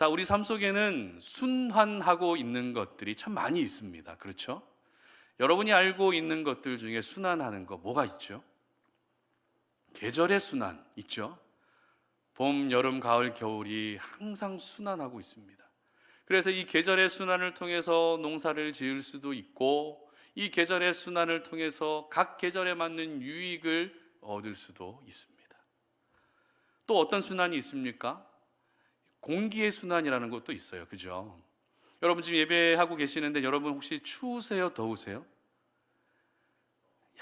자, 우리 삶 속에는 순환하고 있는 것들이 참 많이 있습니다. 그렇죠? 여러분이 알고 있는 것들 중에 순환하는 거 뭐가 있죠? 계절의 순환 있죠? 봄, 여름, 가을, 겨울이 항상 순환하고 있습니다. 그래서 이 계절의 순환을 통해서 농사를 지을 수도 있고, 이 계절의 순환을 통해서 각 계절에 맞는 유익을 얻을 수도 있습니다. 또 어떤 순환이 있습니까? 공기의 순환이라는 것도 있어요. 그죠? 여러분 지금 예배하고 계시는데 여러분 혹시 추우세요? 더우세요?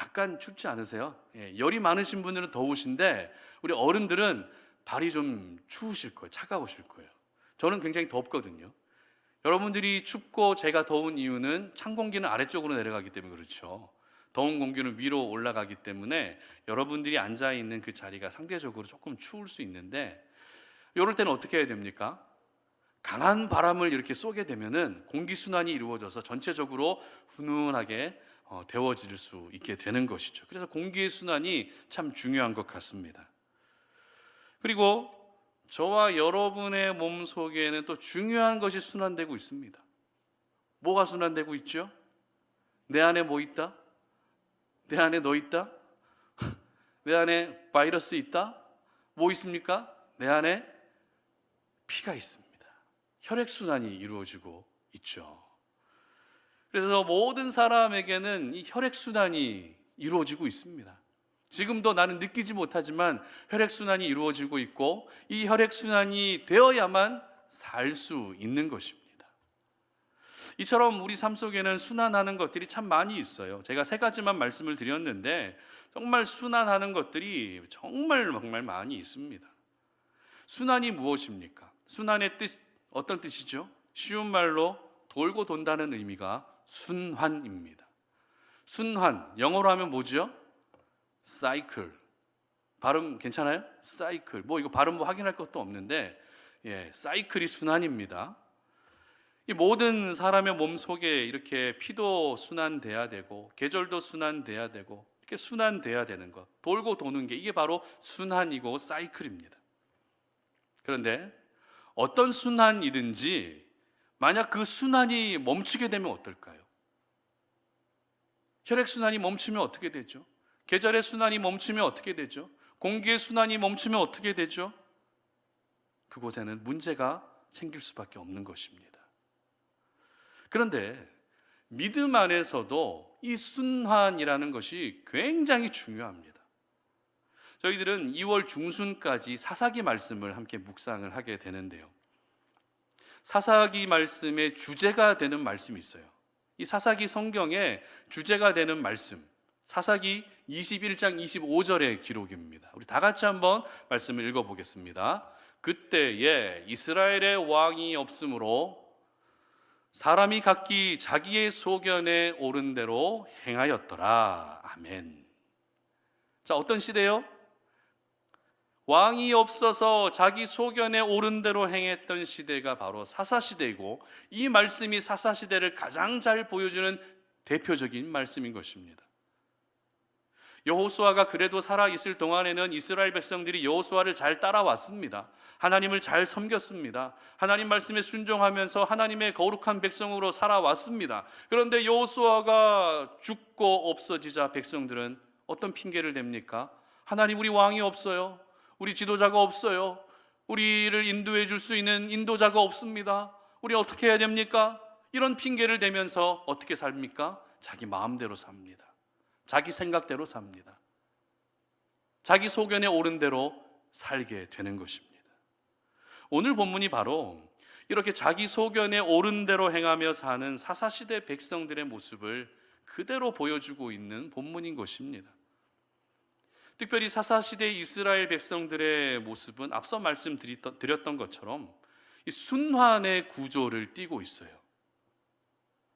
약간 춥지 않으세요? 열이 많으신 분들은 더우신데 우리 어른들은 발이 좀 추우실 거예요. 차가우실 거예요. 저는 굉장히 덥거든요. 여러분들이 춥고 제가 더운 이유는 찬 공기는 아래쪽으로 내려가기 때문에 그렇죠. 더운 공기는 위로 올라가기 때문에 여러분들이 앉아있는 그 자리가 상대적으로 조금 추울 수 있는데, 이럴 때는 어떻게 해야 됩니까? 강한 바람을 이렇게 쏘게 되면은 공기순환이 이루어져서 전체적으로 훈훈하게 데워질 수 있게 되는 것이죠. 그래서 공기의 순환이 참 중요한 것 같습니다. 그리고 저와 여러분의 몸 속에는 또 중요한 것이 순환되고 있습니다. 뭐가 순환되고 있죠? 내 안에 뭐 있다? 내 안에 너 있다? 내 안에 바이러스 있다? 뭐 있습니까? 내 안에 피가 있습니다. 혈액순환이 이루어지고 있죠. 그래서 모든 사람에게는 이 혈액순환이 이루어지고 있습니다. 지금도 나는 느끼지 못하지만 혈액순환이 이루어지고 있고, 이 혈액순환이 되어야만 살 수 있는 것입니다. 이처럼 우리 삶 속에는 순환하는 것들이 참 많이 있어요. 제가 3가지만 말씀을 드렸는데 정말 순환하는 것들이 정말 많이 있습니다. 순환이 무엇입니까? 순환의 뜻, 어떤 뜻이죠? 쉬운 말로 돌고 돈다는 의미가 순환입니다. 순환, 영어로 하면 뭐죠? 사이클. 발음 괜찮아요? 사이클. 이거 발음 확인할 것도 없는데, 사이클이 순환입니다. 이 모든 사람의 몸 속에 이렇게 피도 순환돼야 되고, 계절도 순환돼야 되고, 이렇게 순환돼야 되는 것, 돌고 도는 게 이게 바로 순환이고 사이클입니다. 그런데 어떤 순환이든지 만약 그 순환이 멈추게 되면 어떨까요? 혈액순환이 멈추면 어떻게 되죠? 계절의 순환이 멈추면 어떻게 되죠? 공기의 순환이 멈추면 어떻게 되죠? 그곳에는 문제가 생길 수밖에 없는 것입니다. 그런데 믿음 안에서도 이 순환이라는 것이 굉장히 중요합니다. 저희들은 2월 중순까지 사사기 말씀을 함께 묵상을 하게 되는데요, 사사기 말씀의 주제가 되는 말씀이 있어요. 이 사사기 성경의 주제가 되는 말씀, 사사기 21장 25절의 기록입니다. 우리 다 같이 한번 말씀을 읽어보겠습니다. 그때에 이스라엘의 왕이 없으므로 사람이 각기 자기의 소견에 오른 대로 행하였더라. 아멘. 자, 어떤 시대요? 왕이 없어서 자기 소견에 오른 대로 행했던 시대가 바로 사사시대이고, 이 말씀이 사사시대를 가장 잘 보여주는 대표적인 말씀인 것입니다. 여호수아가 그래도 살아있을 동안에는 이스라엘 백성들이 여호수아를 잘 따라왔습니다. 하나님을 잘 섬겼습니다. 하나님 말씀에 순종하면서 하나님의 거룩한 백성으로 살아왔습니다. 그런데 여호수아가 죽고 없어지자 백성들은 어떤 핑계를 댑니까? 하나님, 우리 왕이 없어요. 우리 지도자가 없어요. 우리를 인도해 줄 수 있는 인도자가 없습니다. 우리 어떻게 해야 됩니까? 이런 핑계를 대면서 어떻게 삽니까? 자기 마음대로 삽니다. 자기 생각대로 삽니다. 자기 소견에 오른 대로 살게 되는 것입니다. 오늘 본문이 바로 이렇게 자기 소견에 오른 대로 행하며 사는 사사시대 백성들의 모습을 그대로 보여주고 있는 본문인 것입니다. 특별히 사사시대 이스라엘 백성들의 모습은 앞서 말씀드렸던 것처럼 이 순환의 구조를 띠고 있어요.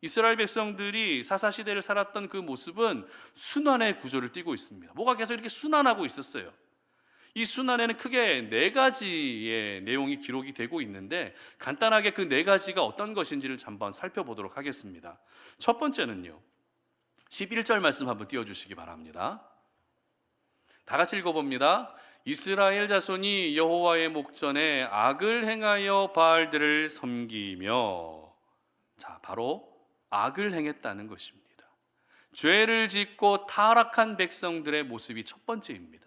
이스라엘 백성들이 사사시대를 살았던 그 모습은 순환의 구조를 띠고 있습니다. 뭐가 계속 이렇게 순환하고 있었어요. 이 순환에는 크게 4가지의 내용이 기록이 되고 있는데, 간단하게 그 4가지가 어떤 것인지를 한번 살펴보도록 하겠습니다. 첫 번째는요, 11절 말씀 한번 띄워주시기 바랍니다. 다 같이 읽어봅니다. 이스라엘 자손이 여호와의 목전에 악을 행하여 바알들을 섬기며, 자, 바로 악을 행했다는 것입니다. 죄를 짓고 타락한 백성들의 모습이 첫 번째입니다.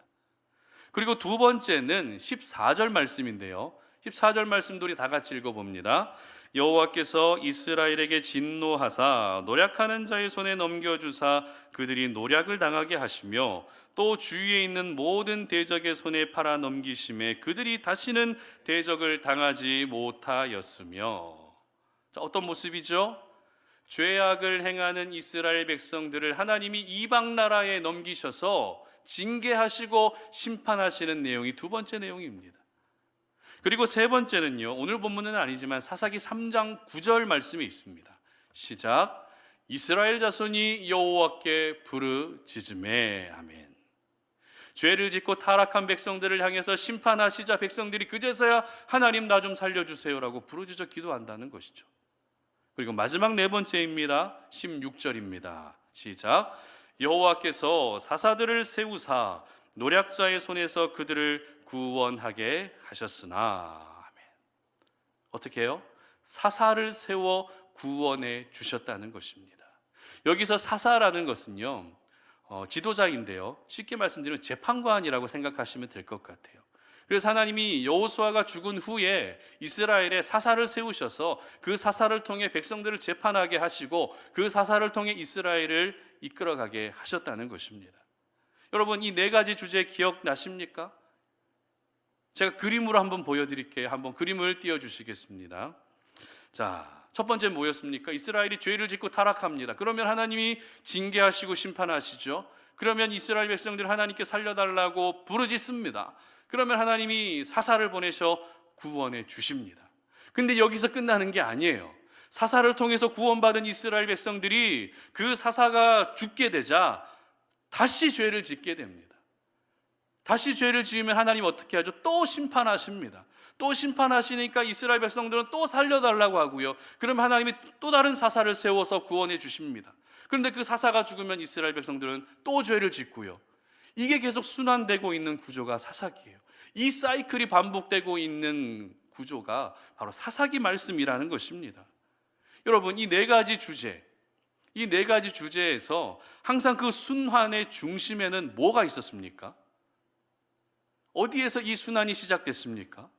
그리고 두 번째는 14절 말씀인데요. 14절 말씀도 우리 다 같이 읽어봅니다. 여호와께서 이스라엘에게 진노하사 노략하는 자의 손에 넘겨주사 그들이 노략을 당하게 하시며 또 주위에 있는 모든 대적의 손에 팔아 넘기심에 그들이 다시는 대적을 당하지 못하였으며. 자, 어떤 모습이죠? 죄악을 행하는 이스라엘 백성들을 하나님이 이방 나라에 넘기셔서 징계하시고 심판하시는 내용이 두 번째 내용입니다. 그리고 세 번째는요, 오늘 본문은 아니지만 사사기 3장 9절 말씀이 있습니다. 시작. 이스라엘 자손이 여호와께 부르짖으매. 아멘. 죄를 짓고 타락한 백성들을 향해서 심판하시자 백성들이 그제서야 하나님 나 좀 살려주세요라고 부르짖어 기도한다는 것이죠. 그리고 마지막 네 번째입니다. 16절입니다. 시작. 여호와께서 사사들을 세우사 노략자의 손에서 그들을 구원하게 하셨으나. 아멘. 어떻게 해요? 사사를 세워 구원해 주셨다는 것입니다. 여기서 사사라는 것은요, 지도자인데요, 쉽게 말씀드리면 재판관이라고 생각하시면 될 것 같아요. 그래서 하나님이 여호수아가 죽은 후에 이스라엘에 사사를 세우셔서 그 사사를 통해 백성들을 재판하게 하시고 그 사사를 통해 이스라엘을 이끌어가게 하셨다는 것입니다. 여러분, 이 네 가지 주제 기억나십니까? 제가 그림으로 한번 보여드릴게요. 한번 그림을 띄워주시겠습니다. 자, 첫 번째 뭐였습니까? 이스라엘이 죄를 짓고 타락합니다. 그러면 하나님이 징계하시고 심판하시죠. 그러면 이스라엘 백성들 하나님께 살려달라고 부르짖습니다. 그러면 하나님이 사사를 보내셔 구원해 주십니다. 근데 여기서 끝나는 게 아니에요. 사사를 통해서 구원받은 이스라엘 백성들이 그 사사가 죽게 되자 다시 죄를 짓게 됩니다. 다시 죄를 지으면 하나님 어떻게 하죠? 또 심판하십니다. 또 심판하시니까 이스라엘 백성들은 또 살려달라고 하고요. 그럼 하나님이 또 다른 사사를 세워서 구원해 주십니다. 그런데 그 사사가 죽으면 이스라엘 백성들은 또 죄를 짓고요. 이게 계속 순환되고 있는 구조가 사사기예요. 이 사이클이 반복되고 있는 구조가 바로 사사기 말씀이라는 것입니다. 여러분, 이 네 가지 주제에서 항상 그 순환의 중심에는 뭐가 있었습니까? 어디에서 이 순환이 시작됐습니까?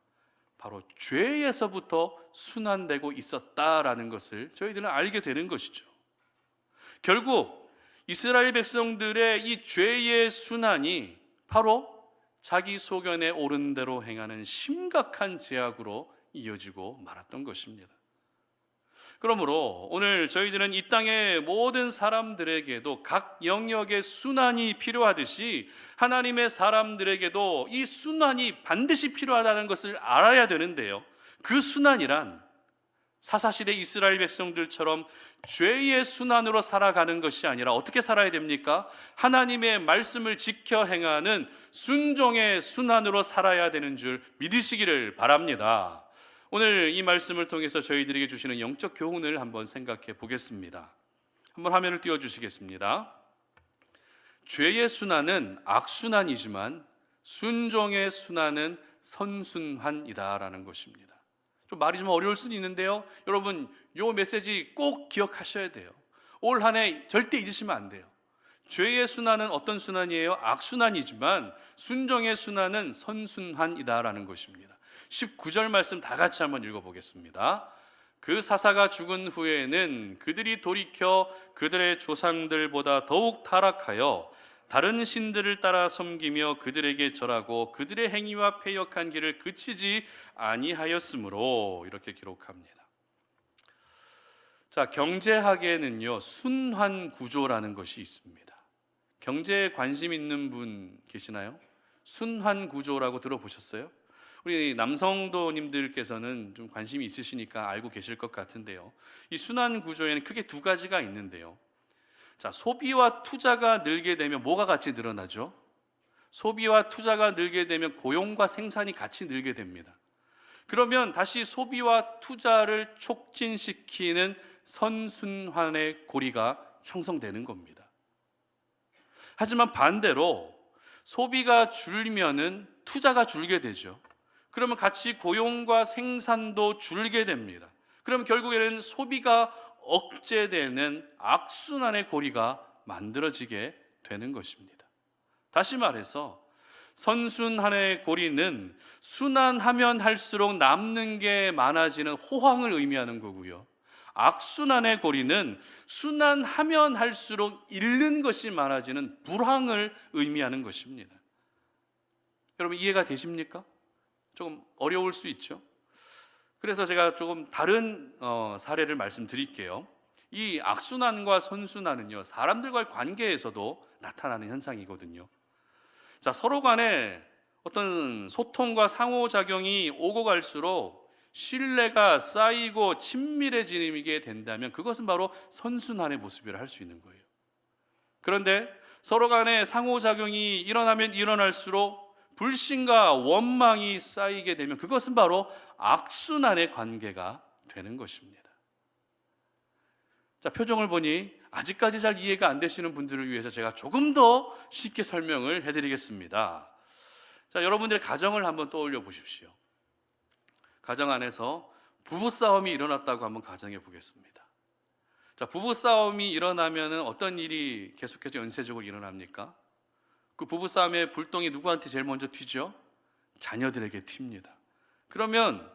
바로 죄에서부터 순환되고 있었다라는 것을 저희들은 알게 되는 것이죠. 결국 이스라엘 백성들의 이 죄의 순환이 바로 자기 소견에 옳은 대로 행하는 심각한 죄악으로 이어지고 말았던 것입니다. 그러므로 오늘 저희들은 이 땅의 모든 사람들에게도 각 영역의 순환이 필요하듯이 하나님의 사람들에게도 이 순환이 반드시 필요하다는 것을 알아야 되는데요, 그 순환이란 사사시대 이스라엘 백성들처럼 죄의 순환으로 살아가는 것이 아니라 어떻게 살아야 됩니까? 하나님의 말씀을 지켜 행하는 순종의 순환으로 살아야 되는 줄 믿으시기를 바랍니다. 오늘 이 말씀을 통해서 저희들에게 주시는 영적 교훈을 한번 생각해 보겠습니다. 한번 화면을 띄워주시겠습니다. 죄의 순환은 악순환이지만 순종의 순환은 선순환이다라는 것입니다. 좀 말이 좀 어려울 수는 있는데요, 여러분 이 메시지 꼭 기억하셔야 돼요. 올 한 해 절대 잊으시면 안 돼요. 죄의 순환은 어떤 순환이에요? 악순환이지만 순종의 순환은 선순환이다라는 것입니다. 19절 말씀 다 같이 한번 읽어보겠습니다. 그 사사가 죽은 후에는 그들이 돌이켜 그들의 조상들보다 더욱 타락하여 다른 신들을 따라 섬기며 그들에게 절하고 그들의 행위와 패역한 길을 그치지 아니하였으므로, 이렇게 기록합니다. 자, 경제학에는요 순환 구조라는 것이 있습니다. 경제에 관심 있는 분 계시나요? 순환 구조라고 들어보셨어요? 우리 남성도님들께서는 좀 관심이 있으시니까 알고 계실 것 같은데요, 이 순환 구조에는 크게 두 가지가 있는데요, 자, 소비와 투자가 늘게 되면 뭐가 같이 늘어나죠? 소비와 투자가 늘게 되면 고용과 생산이 같이 늘게 됩니다. 그러면 다시 소비와 투자를 촉진시키는 선순환의 고리가 형성되는 겁니다. 하지만 반대로 소비가 줄면은 투자가 줄게 되죠. 그러면 같이 고용과 생산도 줄게 됩니다. 그럼 결국에는 소비가 억제되는 악순환의 고리가 만들어지게 되는 것입니다. 다시 말해서 선순환의 고리는 순환하면 할수록 남는 게 많아지는 호황을 의미하는 거고요. 악순환의 고리는 순환하면 할수록 잃는 것이 많아지는 불황을 의미하는 것입니다. 여러분 이해가 되십니까? 조금 어려울 수 있죠. 그래서 제가 조금 다른 사례를 말씀드릴게요. 이 악순환과 선순환은요, 사람들과의 관계에서도 나타나는 현상이거든요. 자, 서로 간에 어떤 소통과 상호작용이 오고 갈수록 신뢰가 쌓이고 친밀해지게 된다면 그것은 바로 선순환의 모습이라 할 수 있는 거예요. 그런데 서로 간에 상호작용이 일어나면 일어날수록 불신과 원망이 쌓이게 되면 그것은 바로 악순환의 관계가 되는 것입니다. 자, 표정을 보니 아직까지 잘 이해가 안 되시는 분들을 위해서 제가 조금 더 쉽게 설명을 해드리겠습니다. 자, 여러분들의 가정을 한번 떠올려 보십시오. 가정 안에서 부부싸움이 일어났다고 한번 가정해 보겠습니다. 자, 부부싸움이 일어나면 어떤 일이 계속해서 연쇄적으로 일어납니까? 그 부부싸움의 불똥이 누구한테 제일 먼저 튀죠? 자녀들에게 튑니다. 그러면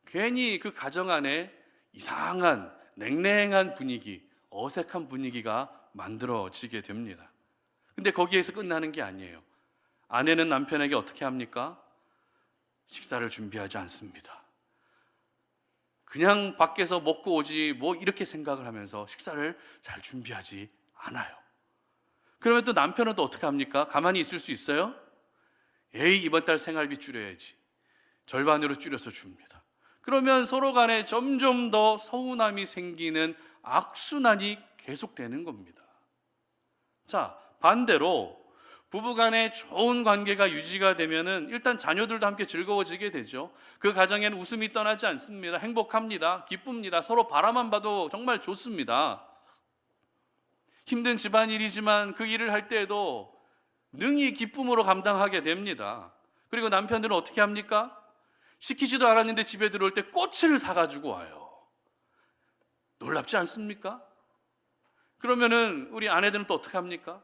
괜히 그 가정 안에 이상한 냉랭한 분위기, 어색한 분위기가 만들어지게 됩니다. 근데 거기에서 끝나는 게 아니에요. 아내는 남편에게 어떻게 합니까? 식사를 준비하지 않습니다. 그냥 밖에서 먹고 오지 뭐 이렇게 생각을 하면서 식사를 잘 준비하지 않아요. 그러면 또 남편은 또 어떻게 합니까? 가만히 있을 수 있어요? 에이, 이번 달 생활비 줄여야지. 절반으로 줄여서 줍니다. 그러면 서로 간에 점점 더 서운함이 생기는 악순환이 계속되는 겁니다. 자, 반대로 부부간에 좋은 관계가 유지가 되면은 일단 자녀들도 함께 즐거워지게 되죠. 그 가정에는 웃음이 떠나지 않습니다. 행복합니다. 기쁩니다. 서로 바라만 봐도 정말 좋습니다. 힘든 집안일이지만 그 일을 할 때에도 능히 기쁨으로 감당하게 됩니다. 그리고 남편들은 어떻게 합니까? 시키지도 않았는데 집에 들어올 때 꽃을 사가지고 와요. 놀랍지 않습니까? 그러면은 우리 아내들은 또 어떻게 합니까?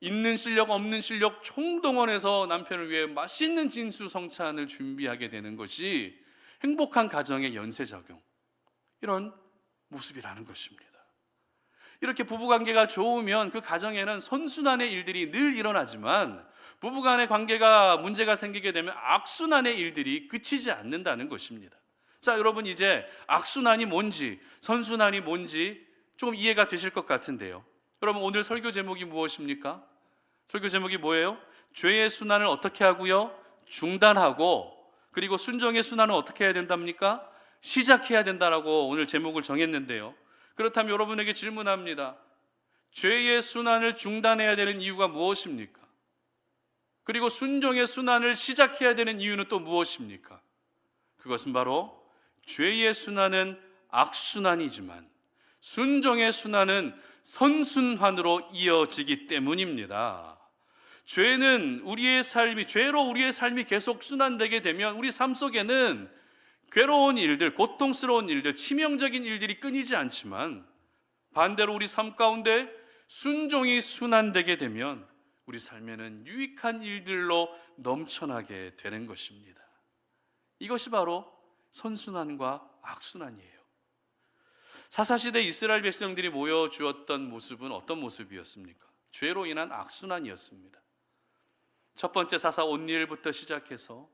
있는 실력 없는 실력 총동원해서 남편을 위해 맛있는 진수성찬을 준비하게 되는 것이 행복한 가정의 연쇄작용, 이런 모습이라는 것입니다. 이렇게 부부관계가 좋으면 그 가정에는 선순환의 일들이 늘 일어나지만 부부간의 관계가 문제가 생기게 되면 악순환의 일들이 그치지 않는다는 것입니다. 자, 여러분 이제 악순환이 뭔지 선순환이 뭔지 조금 이해가 되실 것 같은데요. 여러분 오늘 설교 제목이 무엇입니까? 설교 제목이 뭐예요? 죄의 순환을 어떻게 하고요? 중단하고, 그리고 순종의 순환을 어떻게 해야 된답니까? 시작해야 된다라고 오늘 제목을 정했는데요. 그렇다면 여러분에게 질문합니다. 죄의 순환을 중단해야 되는 이유가 무엇입니까? 그리고 순종의 순환을 시작해야 되는 이유는 또 무엇입니까? 그것은 바로 죄의 순환은 악순환이지만 순종의 순환은 선순환으로 이어지기 때문입니다. 죄는 죄로 우리의 삶이 계속 순환되게 되면 우리 삶 속에는 괴로운 일들, 고통스러운 일들, 치명적인 일들이 끊이지 않지만 반대로 우리 삶 가운데 순종이 순환되게 되면 우리 삶에는 유익한 일들로 넘쳐나게 되는 것입니다. 이것이 바로 선순환과 악순환이에요. 사사시대 이스라엘 백성들이 모여주었던 모습은 어떤 모습이었습니까? 죄로 인한 악순환이었습니다. 첫 번째 사사 온니엘부터 시작해서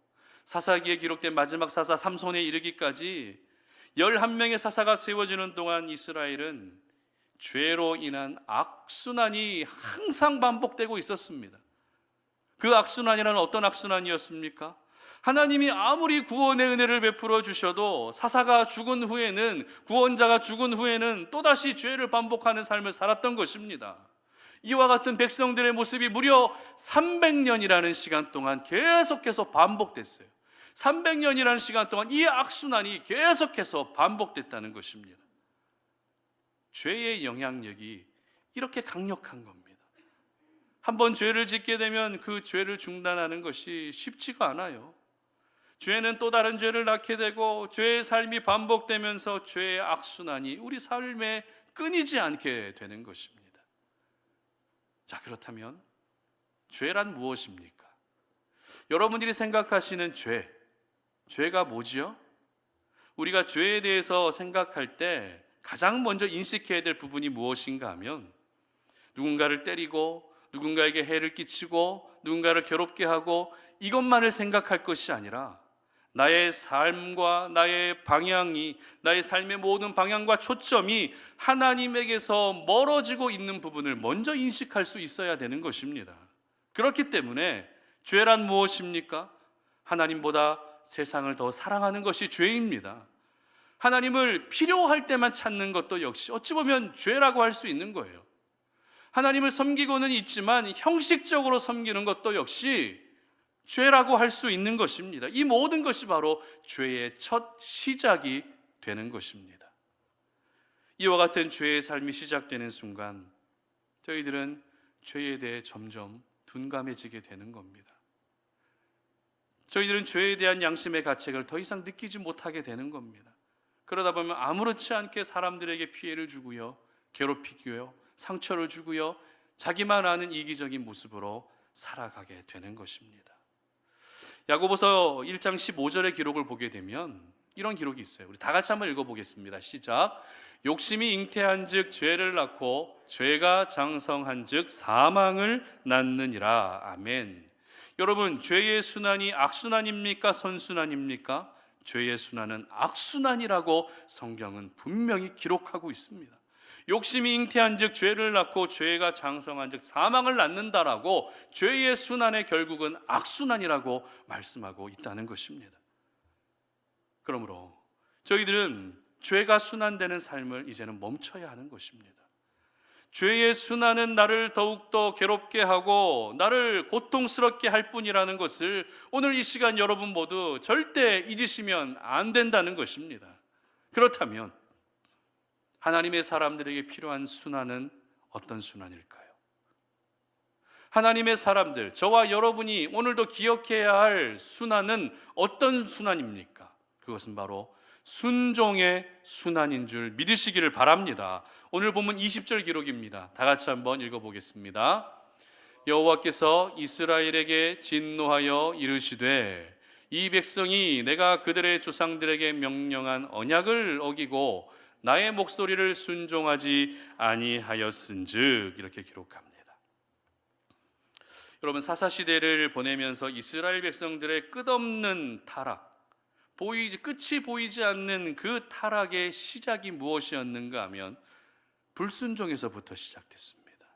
사사기에 기록된 마지막 사사 삼손에 이르기까지 11명의 사사가 세워지는 동안 이스라엘은 죄로 인한 악순환이 항상 반복되고 있었습니다. 그 악순환이란 어떤 악순환이었습니까? 하나님이 아무리 구원의 은혜를 베풀어 주셔도 사사가 죽은 후에는, 구원자가 죽은 후에는 또다시 죄를 반복하는 삶을 살았던 것입니다. 이와 같은 백성들의 모습이 무려 300년이라는 시간 동안 계속해서 반복됐어요. 300년이라는 시간 동안 이 악순환이 계속해서 반복됐다는 것입니다. 죄의 영향력이 이렇게 강력한 겁니다. 한번 죄를 짓게 되면 그 죄를 중단하는 것이 쉽지가 않아요. 죄는 또 다른 죄를 낳게 되고 죄의 삶이 반복되면서 죄의 악순환이 우리 삶에 끊이지 않게 되는 것입니다. 자, 그렇다면 죄란 무엇입니까? 여러분들이 생각하시는 죄가 뭐지요? 우리가 죄에 대해서 생각할 때 가장 먼저 인식해야 될 부분이 무엇인가 하면 누군가를 때리고 누군가에게 해를 끼치고 누군가를 괴롭게 하고 이것만을 생각할 것이 아니라 나의 삶과 나의 방향이, 나의 삶의 모든 방향과 초점이 하나님에게서 멀어지고 있는 부분을 먼저 인식할 수 있어야 되는 것입니다. 그렇기 때문에 죄란 무엇입니까? 하나님보다 세상을 더 사랑하는 것이 죄입니다. 하나님을 필요할 때만 찾는 것도 역시 어찌 보면 죄라고 할 수 있는 거예요. 하나님을 섬기고는 있지만 형식적으로 섬기는 것도 역시 죄라고 할 수 있는 것입니다. 이 모든 것이 바로 죄의 첫 시작이 되는 것입니다. 이와 같은 죄의 삶이 시작되는 순간 저희들은 죄에 대해 점점 둔감해지게 되는 겁니다. 저희들은 죄에 대한 양심의 가책을 더 이상 느끼지 못하게 되는 겁니다. 그러다 보면 아무렇지 않게 사람들에게 피해를 주고요, 괴롭히고요, 상처를 주고요, 자기만 아는 이기적인 모습으로 살아가게 되는 것입니다. 야고보서 1장 15절의 기록을 보게 되면 이런 기록이 있어요. 우리 다 같이 한번 읽어보겠습니다. 시작. 욕심이 잉태한즉 죄를 낳고 죄가 장성한즉 사망을 낳느니라. 아멘. 여러분, 죄의 순환이 악순환입니까? 선순환입니까? 죄의 순환은 악순환이라고 성경은 분명히 기록하고 있습니다. 욕심이 잉태한즉 죄를 낳고 죄가 장성한즉 사망을 낳는다라고 죄의 순환의 결국은 악순환이라고 말씀하고 있다는 것입니다. 그러므로 저희들은 죄가 순환되는 삶을 이제는 멈춰야 하는 것입니다. 죄의 순환은 나를 더욱더 괴롭게 하고 나를 고통스럽게 할 뿐이라는 것을 오늘 이 시간 여러분 모두 절대 잊으시면 안 된다는 것입니다. 그렇다면 하나님의 사람들에게 필요한 순환은 어떤 순환일까요? 하나님의 사람들, 저와 여러분이 오늘도 기억해야 할 순환은 어떤 순환입니까? 그것은 바로 순종의 순환인 줄 믿으시기를 바랍니다. 오늘 본문 20절 기록입니다. 다 같이 한번 읽어보겠습니다. 여호와께서 이스라엘에게 진노하여 이르시되 이 백성이 내가 그들의 조상들에게 명령한 언약을 어기고 나의 목소리를 순종하지 아니하였은즉, 이렇게 기록합니다. 여러분, 사사시대를 보내면서 이스라엘 백성들의 끝없는 타락, 끝이 보이지 않는 그 타락의 시작이 무엇이었는가 하면 불순종에서부터 시작됐습니다.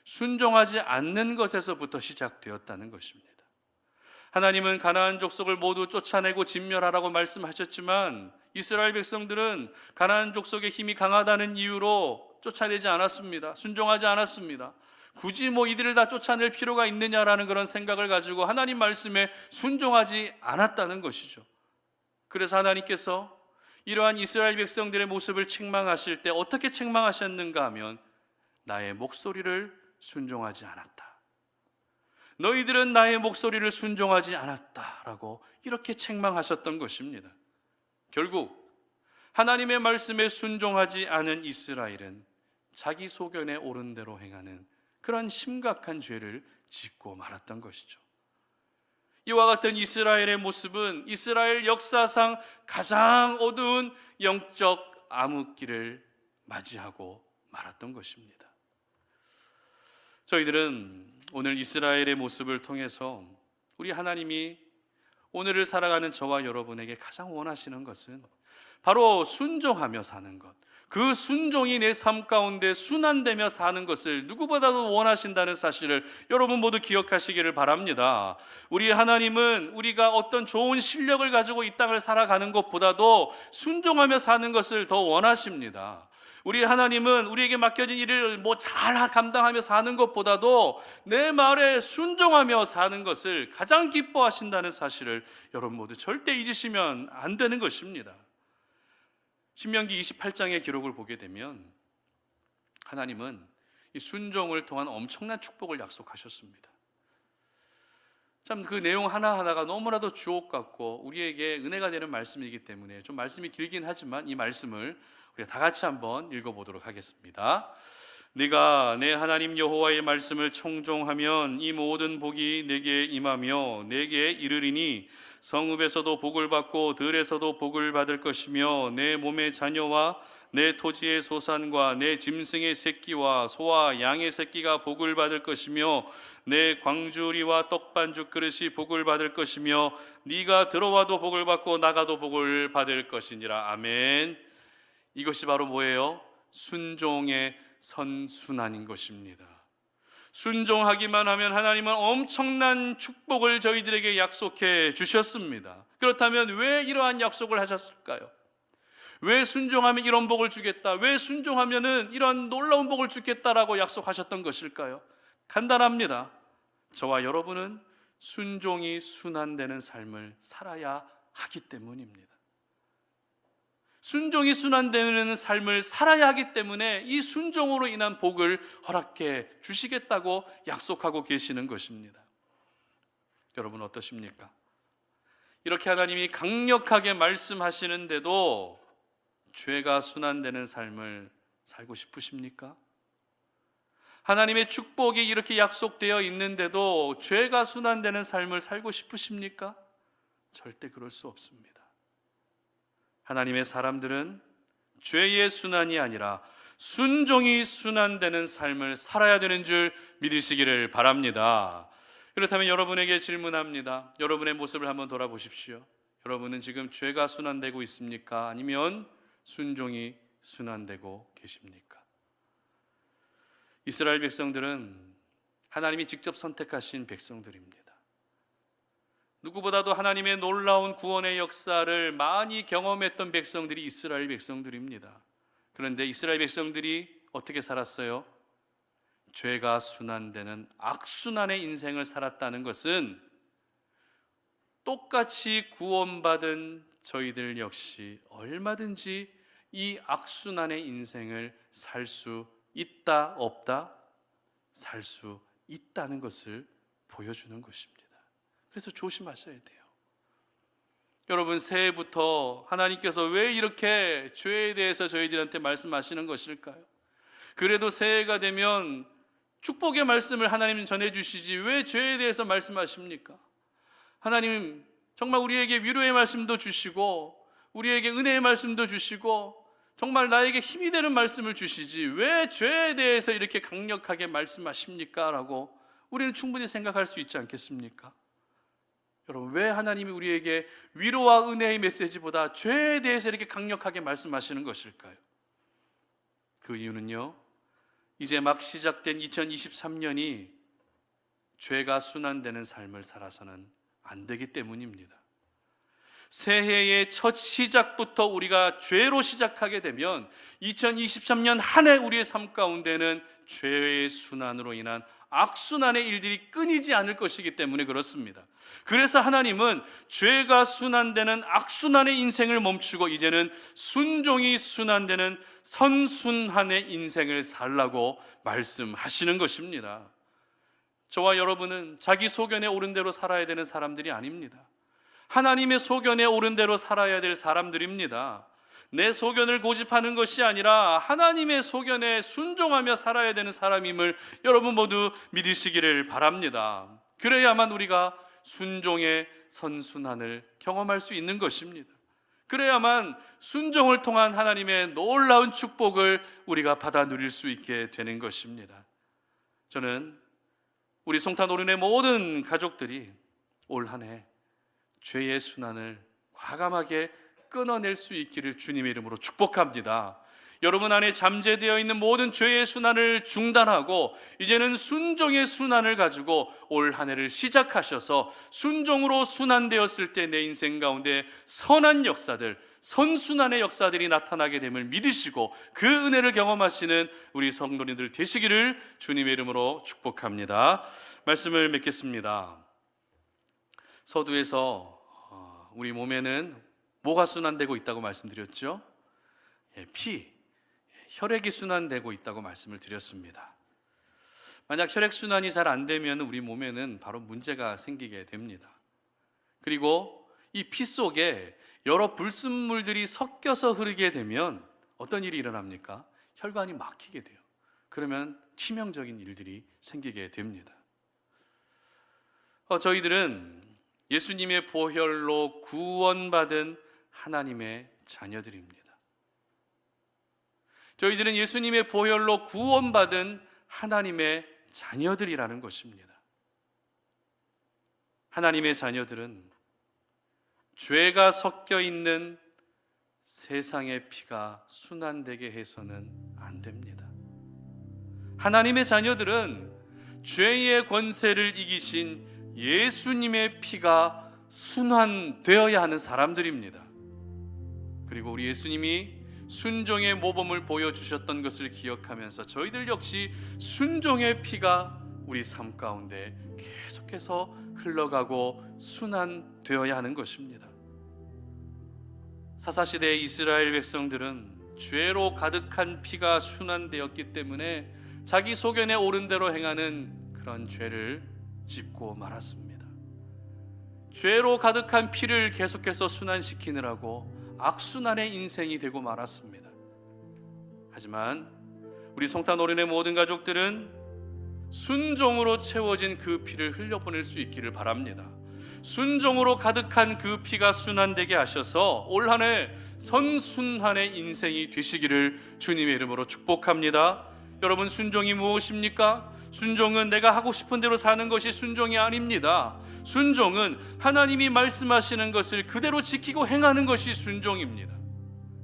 순종하지 않는 것에서부터 시작되었다는 것입니다. 하나님은 가나안 족속을 모두 쫓아내고 진멸하라고 말씀하셨지만 이스라엘 백성들은 가나안 족속의 힘이 강하다는 이유로 쫓아내지 않았습니다. 순종하지 않았습니다. 굳이 이들을 다 쫓아낼 필요가 있느냐라는 그런 생각을 가지고 하나님 말씀에 순종하지 않았다는 것이죠. 그래서 하나님께서 이러한 이스라엘 백성들의 모습을 책망하실 때 어떻게 책망하셨는가 하면 나의 목소리를 순종하지 않았다. 너희들은 나의 목소리를 순종하지 않았다라고 이렇게 책망하셨던 것입니다. 결국 하나님의 말씀에 순종하지 않은 이스라엘은 자기 소견에 옳은 대로 행하는 그런 심각한 죄를 짓고 말았던 것이죠. 이와 같은 이스라엘의 모습은 이스라엘 역사상 가장 어두운 영적 암흑기를 맞이하고 말았던 것입니다. 저희들은 오늘 이스라엘의 모습을 통해서 우리 하나님이 오늘을 살아가는 저와 여러분에게 가장 원하시는 것은 바로 순종하며 사는 것, 그 순종이 내 삶 가운데 순환되며 사는 것을 누구보다도 원하신다는 사실을 여러분 모두 기억하시기를 바랍니다. 우리 하나님은 우리가 어떤 좋은 실력을 가지고 이 땅을 살아가는 것보다도 순종하며 사는 것을 더 원하십니다. 우리 하나님은 우리에게 맡겨진 일을 잘 감당하며 사는 것보다도 내 말에 순종하며 사는 것을 가장 기뻐하신다는 사실을 여러분 모두 절대 잊으시면 안 되는 것입니다. 신명기 28장의 기록을 보게 되면 하나님은 이 순종을 통한 엄청난 축복을 약속하셨습니다. 참 그 내용 하나하나가 너무나도 주옥 같고 우리에게 은혜가 되는 말씀이기 때문에 좀 말씀이 길긴 하지만 이 말씀을 우리가 다 같이 한번 읽어보도록 하겠습니다. 네가 내 하나님 여호와의 말씀을 청종하면 이 모든 복이 내게 임하며 내게 이르리니 성읍에서도 복을 받고 들에서도 복을 받을 것이며 내 몸의 자녀와 내 토지의 소산과 내 짐승의 새끼와 소와 양의 새끼가 복을 받을 것이며 내 광주리와 떡반죽 그릇이 복을 받을 것이며 네가 들어와도 복을 받고 나가도 복을 받을 것이니라. 아멘. 이것이 바로 뭐예요? 순종의 선순환인 것입니다. 순종하기만 하면 하나님은 엄청난 축복을 저희들에게 약속해 주셨습니다. 그렇다면 왜 이러한 약속을 하셨을까요? 왜 순종하면 이런 복을 주겠다, 왜 순종하면 이런 놀라운 복을 주겠다라고 약속하셨던 것일까요? 간단합니다. 저와 여러분은 순종이 순환되는 삶을 살아야 하기 때문입니다. 순종이 순환되는 삶을 살아야 하기 때문에 이 순종으로 인한 복을 허락해 주시겠다고 약속하고 계시는 것입니다. 여러분 어떠십니까? 이렇게 하나님이 강력하게 말씀하시는데도 죄가 순환되는 삶을 살고 싶으십니까? 하나님의 축복이 이렇게 약속되어 있는데도 죄가 순환되는 삶을 살고 싶으십니까? 절대 그럴 수 없습니다. 하나님의 사람들은 죄의 순환이 아니라 순종이 순환되는 삶을 살아야 되는 줄 믿으시기를 바랍니다. 그렇다면 여러분에게 질문합니다. 여러분의 모습을 한번 돌아보십시오. 여러분은 지금 죄가 순환되고 있습니까? 아니면 순종이 순환되고 계십니까? 이스라엘 백성들은 하나님이 직접 선택하신 백성들입니다. 누구보다도 하나님의 놀라운 구원의 역사를 많이 경험했던 백성들이 이스라엘 백성들입니다. 그런데 이스라엘 백성들이 어떻게 살았어요? 죄가 순환되는 악순환의 인생을 살았다는 것은 똑같이 구원받은 저희들 역시 얼마든지 이 악순환의 인생을 살 수 있다, 없다? 살 수 있다는 것을 보여주는 것입니다. 그래서 조심하셔야 돼요. 여러분, 새해부터 하나님께서 왜 이렇게 죄에 대해서 저희들한테 말씀하시는 것일까요? 그래도 새해가 되면 축복의 말씀을 하나님 전해주시지 왜 죄에 대해서 말씀하십니까? 하나님 정말 우리에게 위로의 말씀도 주시고 우리에게 은혜의 말씀도 주시고 정말 나에게 힘이 되는 말씀을 주시지 왜 죄에 대해서 이렇게 강력하게 말씀하십니까? 라고 우리는 충분히 생각할 수 있지 않겠습니까? 여러분, 왜 하나님이 우리에게 위로와 은혜의 메시지보다 죄에 대해서 이렇게 강력하게 말씀하시는 것일까요? 그 이유는요, 이제 막 시작된 2023년이 죄가 순환되는 삶을 살아서는 안 되기 때문입니다. 새해의 첫 시작부터 우리가 죄로 시작하게 되면 2023년 한 해 우리의 삶 가운데는 죄의 순환으로 인한 악순환의 일들이 끊이지 않을 것이기 때문에 그렇습니다. 그래서 하나님은 죄가 순환되는 악순환의 인생을 멈추고 이제는 순종이 순환되는 선순환의 인생을 살라고 말씀하시는 것입니다. 저와 여러분은 자기 소견에 오른 대로 살아야 되는 사람들이 아닙니다. 하나님의 소견에 오른 대로 살아야 될 사람들입니다. 내 소견을 고집하는 것이 아니라 하나님의 소견에 순종하며 살아야 되는 사람임을 여러분 모두 믿으시기를 바랍니다. 그래야만 우리가 순종의 선순환을 경험할 수 있는 것입니다. 그래야만 순종을 통한 하나님의 놀라운 축복을 우리가 받아 누릴 수 있게 되는 것입니다. 저는 우리 송탄오륜의 모든 가족들이 올 한 해 죄의 순환을 과감하게 끊어낼 수 있기를 주님의 이름으로 축복합니다. 여러분 안에 잠재되어 있는 모든 죄의 순환을 중단하고 이제는 순종의 순환을 가지고 올 한 해를 시작하셔서 순종으로 순환되었을 때 내 인생 가운데 선한 역사들, 선순환의 역사들이 나타나게 됨을 믿으시고 그 은혜를 경험하시는 우리 성도님들 되시기를 주님의 이름으로 축복합니다. 말씀을 맺겠습니다. 서두에서 우리 몸에는 뭐가 순환되고 있다고 말씀드렸죠? 피, 혈액이 순환되고 있다고 말씀을 드렸습니다. 만약 혈액순환이 잘 안 되면 우리 몸에는 바로 문제가 생기게 됩니다. 그리고 이 피 속에 여러 불순물들이 섞여서 흐르게 되면 어떤 일이 일어납니까? 혈관이 막히게 돼요. 그러면 치명적인 일들이 생기게 됩니다. 저희들은 예수님의 보혈로 구원받은 하나님의 자녀들입니다. 저희들은 예수님의 보혈로 구원받은 하나님의 자녀들이라는 것입니다. 하나님의 자녀들은 죄가 섞여 있는 세상의 피가 순환되게 해서는 안 됩니다. 하나님의 자녀들은 죄의 권세를 이기신 예수님의 피가 순환되어야 하는 사람들입니다. 그리고 우리 예수님이 순종의 모범을 보여주셨던 것을 기억하면서 저희들 역시 순종의 피가 우리 삶 가운데 계속해서 흘러가고 순환되어야 하는 것입니다. 사사시대의 이스라엘 백성들은 죄로 가득한 피가 순환되었기 때문에 자기 소견에 오른 대로 행하는 그런 죄를 짓고 말았습니다. 죄로 가득한 피를 계속해서 순환시키느라고 악순환의 인생이 되고 말았습니다. 하지만 우리 송탄오륜의 모든 가족들은 순종으로 채워진 그 피를 흘려보낼 수 있기를 바랍니다. 순종으로 가득한 그 피가 순환되게 하셔서 올 한 해 선순환의 인생이 되시기를 주님의 이름으로 축복합니다. 여러분, 순종이 무엇입니까? 순종은 내가 하고 싶은 대로 사는 것이 순종이 아닙니다. 순종은 하나님이 말씀하시는 것을 그대로 지키고 행하는 것이 순종입니다.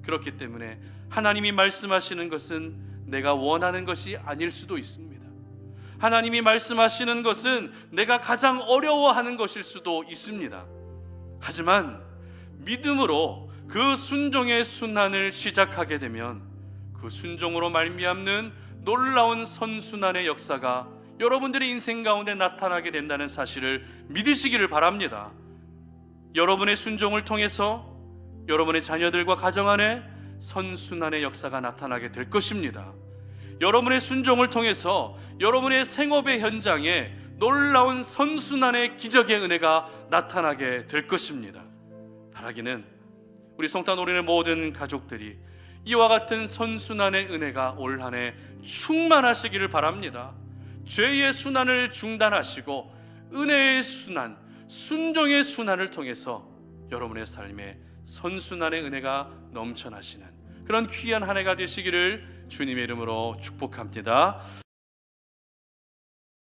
그렇기 때문에 하나님이 말씀하시는 것은 내가 원하는 것이 아닐 수도 있습니다. 하나님이 말씀하시는 것은 내가 가장 어려워하는 것일 수도 있습니다. 하지만 믿음으로 그 순종의 순환을 시작하게 되면 그 순종으로 말미암는 놀라운 선순환의 역사가 여러분들의 인생 가운데 나타나게 된다는 사실을 믿으시기를 바랍니다. 여러분의 순종을 통해서 여러분의 자녀들과 가정 안에 선순환의 역사가 나타나게 될 것입니다. 여러분의 순종을 통해서 여러분의 생업의 현장에 놀라운 선순환의 기적의 은혜가 나타나게 될 것입니다. 바라기는 우리 송탄오륜의 모든 가족들이 이와 같은 선순환의 은혜가 올 한 해 충만하시기를 바랍니다. 죄의 순환을 중단하시고 은혜의 순환, 순종의 순환을 통해서 여러분의 삶에 선순환의 은혜가 넘쳐나시는 그런 귀한 한 해가 되시기를 주님의 이름으로 축복합니다.